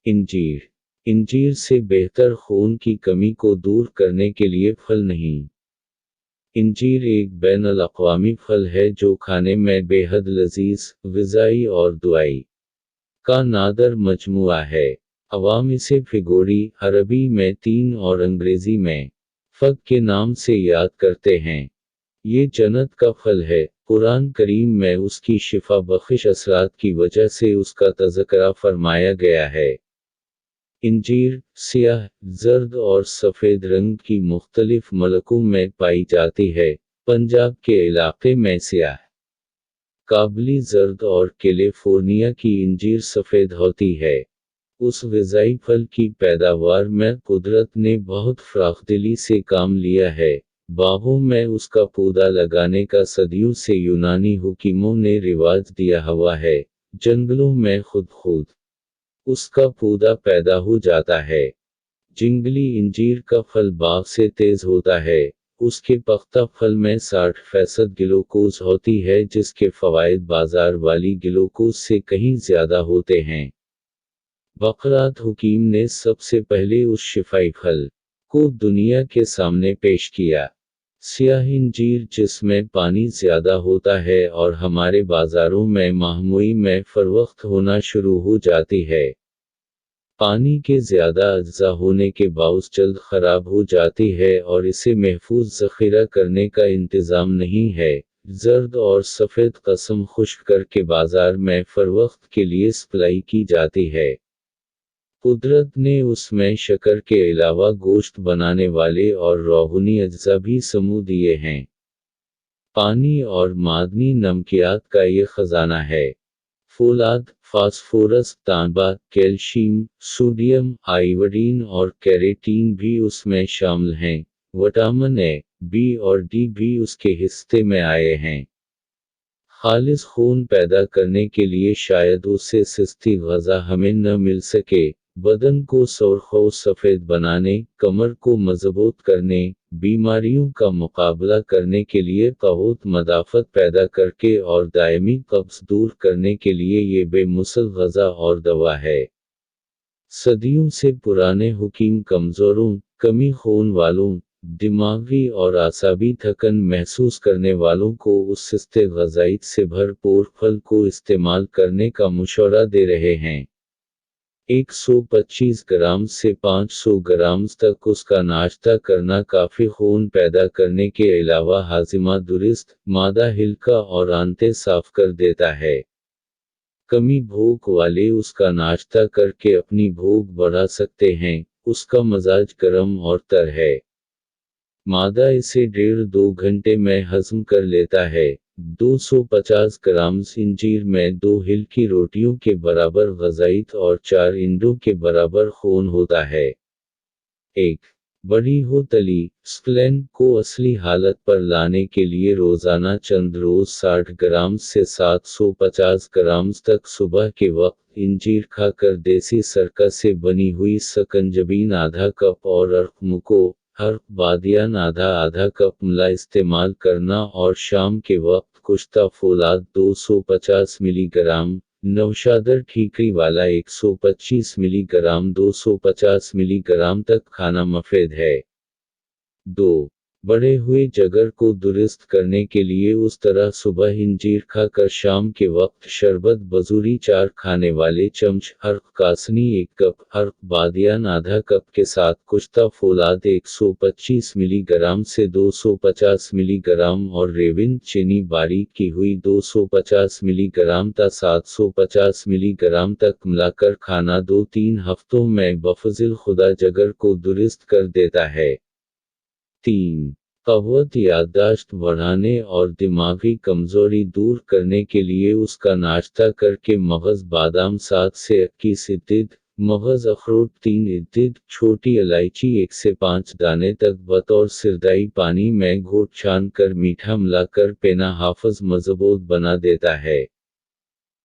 इंजीर। इंजीर से बेहतर खून की कमी को दूर करने के लिए फल नहीं। इंजीर एक बैन-अल-अक़वामी फल है जो खाने में बेहद लजीज, ग़िज़ाई और दुआई का नादर मजमुआ है। अवाम इसे फिगोरी, अरबी में तीन और अंग्रेज़ी में फग के नाम से याद करते हैं। ये जन्नत का फल है। कुरान करीम में उसकी शिफा बख्श असरात की वजह से उसका तज़किरा फरमाया गया है। इंजीर, सियाह, जर्द और सफ़ेद रंग की मुख्तलिफ मलकों में पाई जाती है। पंजाब के इलाक़े में सियाह, काबली जर्द और कैलिफोर्निया की इंजीर सफ़ेद होती है। उस ग़िज़ाई फल की पैदावार में कुदरत ने बहुत फ़राख़दिली से काम लिया है। बागों में उसका पौधा लगाने का सदियों से यूनानी हुकीमों ने रिवाज दिया हुआ है। जंगलों में खुद उसका पौधा पैदा हो जाता है। जंगली इंजीर का फल बाग से तेज होता है। उसके पख्ता फल में 60% ग्लूकोज होती है जिसके फ़वाइद बाजार वाली ग्लूकोज से कहीं ज़्यादा होते हैं। बकरात हुकीम ने सबसे पहले उस शिफाई फल को दुनिया के सामने पेश किया। सियाह इंजीर जिसमें पानी ज़्यादा होता है और हमारे बाज़ारों में महंगाई में फ़रोख्त होना शुरू हो जाती है। पानी के ज़्यादा अज्जा होने के बावजूद जल्द ख़राब हो जाती है और इसे महफूज ज़ख़ीरा करने का इंतज़ाम नहीं है। जर्द और सफ़ेद कस्म खुश्क करके बाज़ार में फ़रोख्त के लिए सप्लाई की जाती है। कुदरत ने उसमें शक्कर के अलावा गोश्त बनाने वाले और रोहानी अज्जा भी समूह दिए हैं। पानी और मादनी नमकियात का ये ख़जाना है। फ़ोलाद, फास्फोरस, तांबा, कैल्शियम, सोडियम, आयोडीन और कैरोटीन भी उसमें शामिल हैं। विटामिन ए, बी और डी भी उसके हिस्से में आए हैं। खालिस खून पैदा करने के लिए शायद उससे सस्ती ग़ज़ा हमें न मिल सके। बदन को सुर्ख़ और सफ़ेद बनाने, कमर को मज़बूत करने, बीमारियों का मुकाबला करने के लिए क़ुव्वत मदाफ़त पैदा करके और दायमी कब्ज़ दूर करने के लिए ये बेमिसाल ग़ज़ा और दवा है। सदियों से पुराने हुकीम कमज़ोरों, कमी खून वालों, दिमागी और आसाबी थकन महसूस करने वालों को उस सस्ते ग़ज़ाइयत से भरपूर फल को इस्तेमाल करने का मशवरा दे रहे हैं। 125 ग्राम से 500 ग्राम तक उसका नाश्ता करना काफ़ी खून पैदा करने के अलावा हाज़िमा दुरुस्त, मादा हल्का और आंतें साफ़ कर देता है। कमी भूख वाले उसका नाश्ता करके अपनी भूख बढ़ा सकते हैं। उसका मजाज गर्म और तर है। मादा इसे 1.5-2 घंटे में हज़म कर लेता है। 250 ग्राम इंजीर में 2 हल्की रोटियों के बराबर ग़ज़ाइयत और 4 इंडों के बराबर खून होता है। एक बड़ी हो तली स्प्लेन को असली हालत पर लाने के लिए रोज़ाना चंद रोज़ 60 ग्राम से 750 ग्राम तक सुबह के वक्त इंजीर खाकर देसी सरका से बनी हुई सकंजबीन आधा कप और अरक़मुको बादियान आधा कप मिला इस्तेमाल करना और शाम के वक्त कुश्ता फ़ोलाद 250 मिलीग्राम, नौशादर ठीकरी वाला 125 मिलीग्राम 250 मिलीग्राम तक खाना मुफीद है। 2 बढ़े हुए जगर को दुरुस्त करने के लिए उस तरह सुबह इंजीर खाकर शाम के वक्त शरबत बजूरी 4 खाने वाले चमच हर्क कासनी 1 कप हर्क बादियान आधा कप के साथ कुश्ता फ़ोलाद 125 मिलीग्राम से 250 मिलीग्राम और रेविन चीनी बारीक की हुई 250 मिलीग्राम ता 750 मिलीग्राम तक मिलाकर खाना 2-3 हफ्तों में बफ़ज़िल खुदा जगर को दुरुस्त कर देता है। 3 क़ुव्वत याददाश्त बढ़ाने और दिमागी कमज़ोरी दूर करने के लिए उसका नाश्ता करके मगज़ बादाम 7 से 21 इद्दिद, मगज़ अखरोट 3 इद्दिद, छोटी इलायची 1 से 5 दाने तक बतौर सिरदाई पानी में घोट छान कर मीठा मिलाकर पीना हाफ़ज़ मज़बूत बना देता है।